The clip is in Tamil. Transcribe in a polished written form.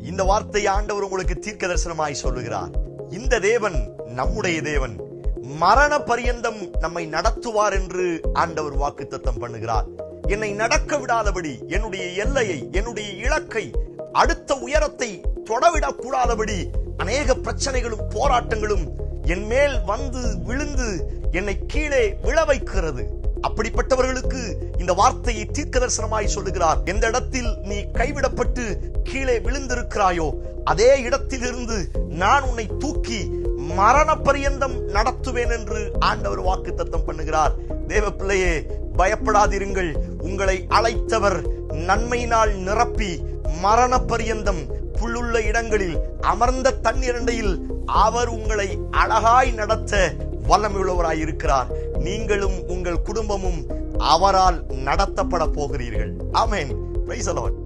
இந்த வார்த்தையை ஆண்டவர் உங்களுக்கு தீர்க்க தரிசனமாய் சொல்லுகிறார். இந்த தேவன் நம்முடைய தேவன், மரண பரியந்தம் நம்மை நடத்துவார் என்று ஆண்டவர் வாக்குத்தத்தம் பண்ணுகிறார். என்னை நடக்க விடாதபடி, என்னுடைய எல்லையை, என்னுடைய இலக்கை, அடுத்த உயரத்தை தொடவிடக் கூடாதபடி அநேக பிரச்சனைகளும் போராட்டங்களும் என் மேல் வந்து விழுந்து என்னை கீழே விழ வைக்கிறது. அப்படிப்பட்டவர்களுக்கு இந்த வார்த்தையை தீர்க்க தரிசனமாய் சொல்லுகிறார். எந்த இடத்தில் நீ கைவிடப்பட்டு கீழே விழுந்திருக்கிறாயோ அதே இடத்திலிருந்து நான் உன்னை தூக்கி மரண பரியந்தம் நடத்துவேன் என்று ஆண்டவர் வாக்குத்தத்தம் பண்ணுகிறார். தேவ பிள்ளையே, பயப்படாதிருங்கள். உங்களை அழைத்தவர் நன்மையினால் நிரப்பி மரண பரியந்தம் புல்லுள்ள இடங்களில் அமர்ந்த தண்ணீரண்டையில் அவர் உங்களை அழகாய் நடத்த வல்லமையுள்ளவராய் இருக்கிறார். நீங்களும் உங்கள் குடும்பமும் அவரால் நடத்தப்பட போகிறீர்கள். ஆமென். Praise the Lord.